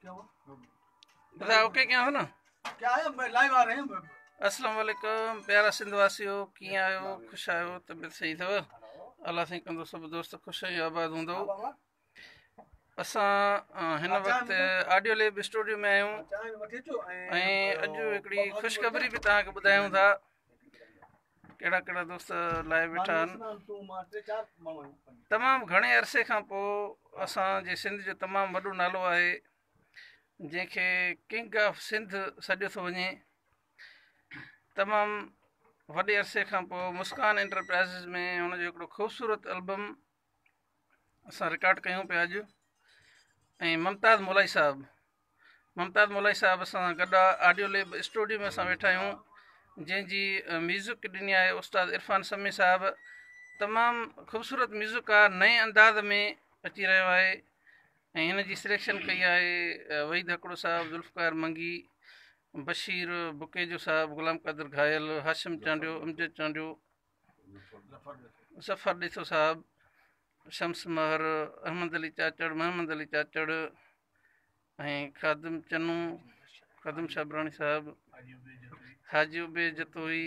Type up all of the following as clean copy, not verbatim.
बताओ ओके क्या हो ना। क्या है लाइव आ रहे हैं। अस्सलाम वालेकुम प्यारा सिंध वासियो, कीअं आहियो? ख़ुशि आहियो? तबियत सही अथव? अलाह साईं कंदो सभु दोस्त ख़ुशि ऐं आबाद हूंदो। असां हिन वक़्तु ऑडियो लैब स्टूडियो में आहियूं ऐं अॼु हिकिड़ी ख़ुशख़बरी बि तव्हांखे ॿुधायूं था। कहिड़ा कहिड़ा दोस्त लाइ वेठा आहिनि। तमामु घणे अरसे खां पोइ असांजे सिंध जो तमामु वॾो नालो आहे जंहिंखे किंग ऑफ सिंध सॾियो थो वञे। तमामु वॾे अरसे खां पोइ मुस्कान एंटरप्राइज़िस में हुनजो हिकिड़ो ख़ूबसूरत एल्बम असां रिकॉर्ड कयूं पिया अॼु। ऐं मुमताज़ मोलाई साहिबु असां सां गॾु आहे। ऑडियो लैब स्टूडियो में असां वेठा आहियूं, जंहिंजी म्यूज़िक ॾिनी आहे उस्ताद इरफ़ान समी साहिबु। तमामु ख़ूबसूरत म्यूज़िक आहे, नए अंदाज़ में अची रहियो आहे ऐं हिन जी सिलेक्शन कई आहे वहीद हकड़ो साहिबु, ज़ुल्फ़कार मंगी, बशीर बुकेजो साहिबु, ग़ुलाम क़ादिर घायल, हाशिम चांडियो, अमजद चांडियो, ज़फ़र ॾिसो साहिबु, शम्स महर, अहमद अली चाचड़, मोहम्मद अली चाचड़ ऐं ख़ादिम चनू, ख़ादिम शाबराणी साहिबु, हाजी उबे जतोई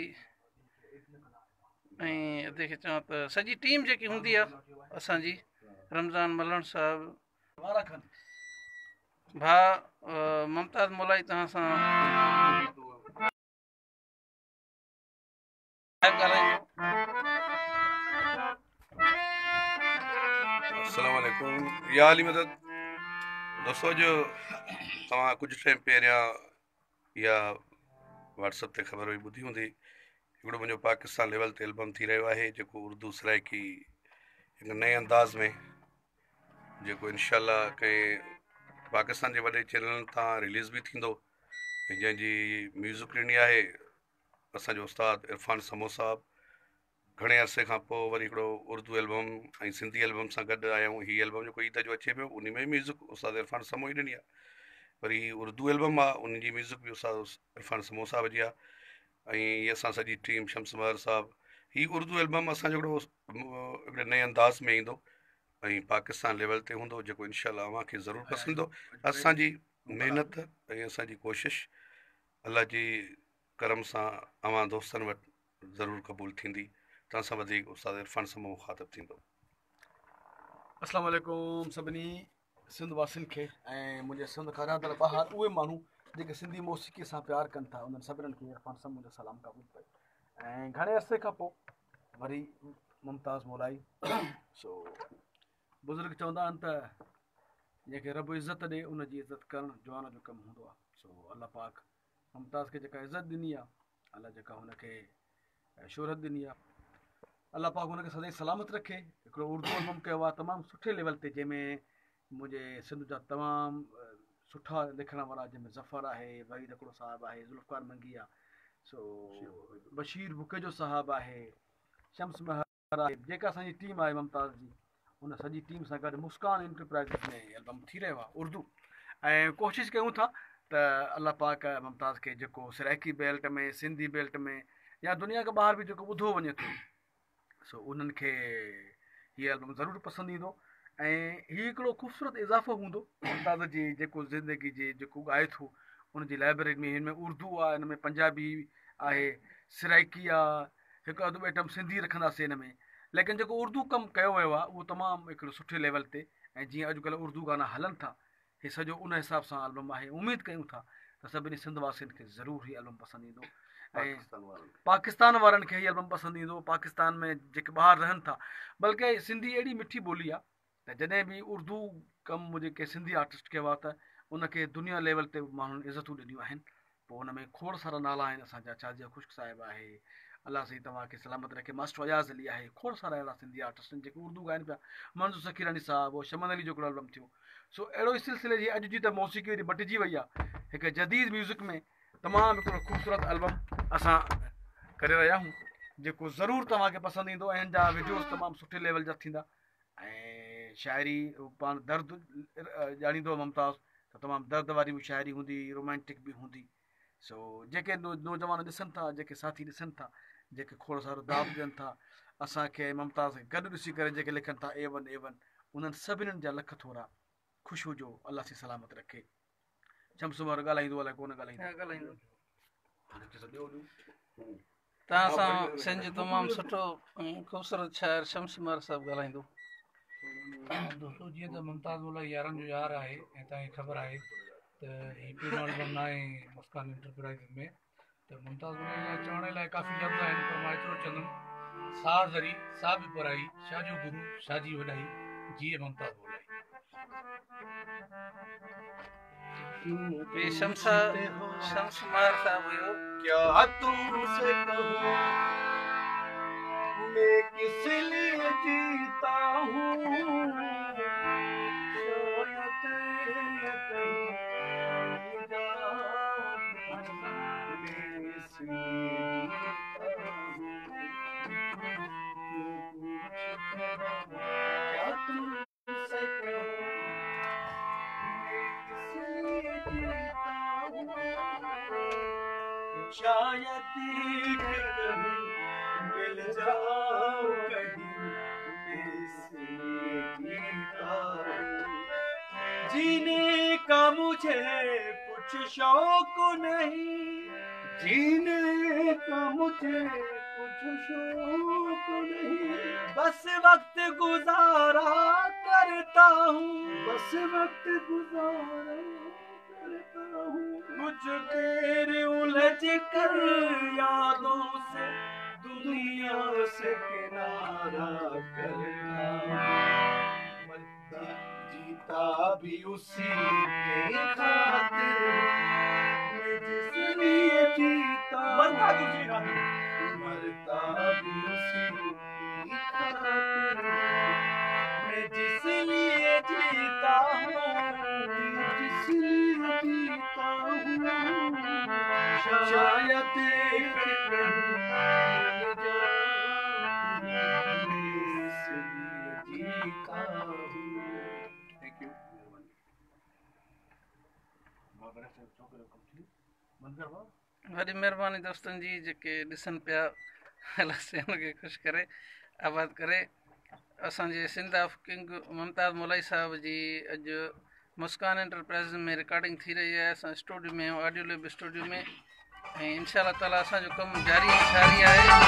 ऐं अधे खे चवां त सॼी टीम जेकी हूंदी आहे असांजी, रमज़ान मलण साहिबु। भाउ मुमताज़ मोलाई तव्हां सां ॻाल्हाईंदो। अस्सलाम वालेकुम या अली मदद। दोस्तों जो तव्हां कुझु टाइम पहिरियां या व्हाट्सअप ते ख़बर हुई ॿुधी हूंदी, हिकिड़ो मुंहिंजो पाकिस्तान लेवल ते एल्बम थी रहियो आहे जेको उर्दू सराइकी हिकु नए अंदाज़ में, जेको इनशाअल्लाह कंहिं पाकिस्तान जे वॾे चैनलनि तां रिलीज़ बि थींदो ऐं जंहिंजी म्यूज़िक ॾिनी आहे असांजो उस्ताद इरफ़ान समो साहिबु। घणे अरसे खां पोइ वरी हिकिड़ो उर्दू एल्बम ऐं सिंधी एल्बम सां गॾु आया आहियूं। हीअ एल्बम जेको ईद जो अचे पियो उन में म्यूज़िक उस्ताद इरफ़ान समो ई ॾिनी आहे। वरी उर्दू एल्बम आहे उन जी म्यूज़िक बि उस्ताद इरफ़ान समो साहिब जी आहे ऐं हीअ असां सॼी टीम, शम्स महर साहिबु। हीअ उर्दू एल्बम असांजो हिकिड़े नए अंदाज़ में ईंदो ऐं पाकिस्तान लेवल ते हूंदो, जेको इनशाअल्लाह अव्हांखे ज़रूरु पसंदि ईंदो। असांजी महिनत ऐं असांजी कोशिशि अलाह जी करम सां अव्हां दोस्तनि वटि ज़रूरु क़बूल थींदी। तव्हां सां वधीक उस्ताद इरफ़ान समो मुखातिब थींदो। अस्सलाम वालेकुम सभिनी सिंध वासियुनि खे ऐं मुंहिंजे सिंध खां रहंदड़ ॿाहिरि उहे माण्हू जेके सिंधी मौसीक़ी सां प्यारु कनि था, उन्हनि सभिनीनि खे इरफ़ान समो जो सलाम क़बूल कयो। ऐं घणे अरसे खां पोइ वरी मुमताज़ मोलाई सो बुज़ुर्ग चवंदा आहिनि त जंहिंखे रब इज़त ॾिए उन जी इज़त करणु जवान जो कमु हूंदो आहे। सो अलाह पाक मुमताज़ खे जेका इज़त ॾिनी आहे, अलाह जेका हुनखे शोहरत ॾिनी आहे, अलाह पाक हुनखे सदाईं सलामत रखे। हिकिड़ो उर्दू एल्बम कयो आहे तमामु सुठे लेवल ते, जंहिंमें मुंहिंजे सिंध जा तमामु सुठा लिखण वारा, जंहिंमें ज़फ़र आहे, वहीद हकड़ो साहिबु आहे, ज़ुल्फ़कार मंगी आहे, सो बशीर बुकेजो साहिबु आहे, शम्स महर आहे, जेका असांजी टीम आहे मुमताज़ जी, उन सॼी टीम सां गॾु मुस्कान एंटरप्राइज़िस में एल्बम थी रहियो आहे उर्दू। ऐं कोशिशि कयूं था त अलाह पाक मुमताज़ खे जेको सराइकी बेल्ट में, सिंधी बेल्ट में या दुनिया खां ॿाहिरि बि जेको ॿुधो वञे थो, सो उन्हनि खे हीअ एल्बम ज़रूरु पसंदि ईंदो। ऐं हीउ हिकिड़ो ख़ूबसूरत इज़ाफ़ो हूंदो मुमताज़ जी जेको ज़िंदगी जी जेको ॻाए थो उनजी लाइब्रेरी में। हिन में उर्दू आहे, हिन में पंजाबी आहे, सराइकी आहे, हिकु अधु आइटम सिंधी रखंदासीं हिन में, लेकिन जेको उर्दू कमु कयो वियो आहे उहो तमामु हिकिड़ो सुठे लेवल ते। ऐं जीअं अॼुकल्ह उर्दू गाना हलनि था, हीउ सॼो उन हिसाब सां एल्बम आहे। उमेदु कयूं था त सभिनी सिंध वासियुनि खे ज़रूरु हीउ एल्बम पसंदि ईंदो ऐं पाकिस्तान वारनि खे हीउ एल्बम पसंदि ईंदो। पाकिस्तान में जेके ॿाहिरि रहनि था, बल्कि सिंधी अहिड़ी मिठी ॿोली आहे त जॾहिं बि उर्दू कमु जेके सिंधी आर्टिस्ट कयो आहे त उनखे दुनिया लेवल ते माण्हुनि इज़तूं ॾिनियूं आहिनि। पोइ हुन में खोड़ सारा नाला आहिनि। असांजा चाजिया ख़ुश्क साहिबु आहे, अलाह साईं तव्हांखे सलामत रखे, मास्टर अयाज़ अली आहे, खोड़ सारा अहिड़ा सिंधी आर्टिस्ट आहिनि जेके उर्दू ॻाइनि पिया। मंज़ूर सखीरानी साहिबु, शमन अली जो हिकिड़ो एल्बम थियो। सो अहिड़ो ई सिलसिले जी अॼु जी त मौसीक़ी वरी बटिजी वई आहे, हिकु जदीद म्यूज़िक में तमामु हिकिड़ो ख़ूबसूरत एल्बम असां करे रहिया आहियूं जेको ज़रूरु तव्हांखे पसंदि ईंदो। ऐं हिन जा वीडियोज़ तमामु सुठे लेवल जा थींदा ऐं शाइरी पाण दर्द ॼाणींदो मुमताज़ त तमामु दर्द वारी बि शाइरी हूंदी, रोमांटिक बि हूंदी। सो जेके नौजवान ॾिसनि था, जेके साथी ॾिसनि था, जेके खोड़ सारो दाब ॾियनि था असांखे मुमताज़ खे गॾु ॾिसी करे, जेके लिखनि था A1 उन्हनि सभिनीनि जा लख थोरा ख़ुशि हुजो, अलाह सी सलामत रखे। शमसुमार ॻाल्हाईंदो अलाए कोन ॻाल्हाईंदो ॻाल्हाईंदो ॾियो तव्हां सां सिंध जो तमामु सुठो ऐं ख़ूबसूरत शाइर शमसुमार साहिबु ॻाल्हाईंदो। दोस्तों जीअं त मुमताज़ मुल्ला यारनि जो यार आहे ऐं तव्हांखे ख़बर आहे त हीउ पहिरियों एल्बम न आहे मुस्कान एंटरप्राइज़ में, त मुमताज़ मुल्ला जा चवण लाइ काफ़ी लफ़्ज़ आहिनि, पर मां एतिरो चवंदुमि सा ज़री सा बि पराई शाजो गुरू शाजी वॾाई जीअं मुमताज़ मुल्ला। शमसुमार साहिबु हुयो। क्या तुमसे कहूं मैं किस लिए जीता हूँ, शायद ये कहीं जाऊं मैं इसलिए जीता हूँ। क्या तुमसे कहूं मैं किस लिए जीता हूँ, शायद कहीं मिल जाओ कहीं मैं इसलिए जीता हूँ। जीने का मुझे कुछ शौक नहीं, जीने का मुझे कुछ शौक नहीं, बस वक्त गुजारा करता हूँ, बस वक्त गुजारा करता हूँ। कुछ देर उलझ कर यादों से दुनिया से किनारा करना, जीता भी उसी के खातिर मैं जिस लिए जीता, मरता भी उसी की खातिर मैं जिस लिए जीता हूँ, जिस लिए जीता हूँ, शायद कहीं जीता हूँ। Thank U. वॾी महिरबानी दोस्तनि जी जेके ॾिसनि पिया, अलाह से हुनखे ख़ुशि करे आबाद करे। असांजे सिंध ऑफ किंग मुमताज़ मुल्ला साहिब जी अॼु मुस्कान एंटरप्राइज़ में रिकॉर्डिंग थी रही आहे। असां स्टूडियो में ऑडियो लैब स्टूडियो में, ऐं इंशा अल्लाह ताला असांजो कमु जारी आहे।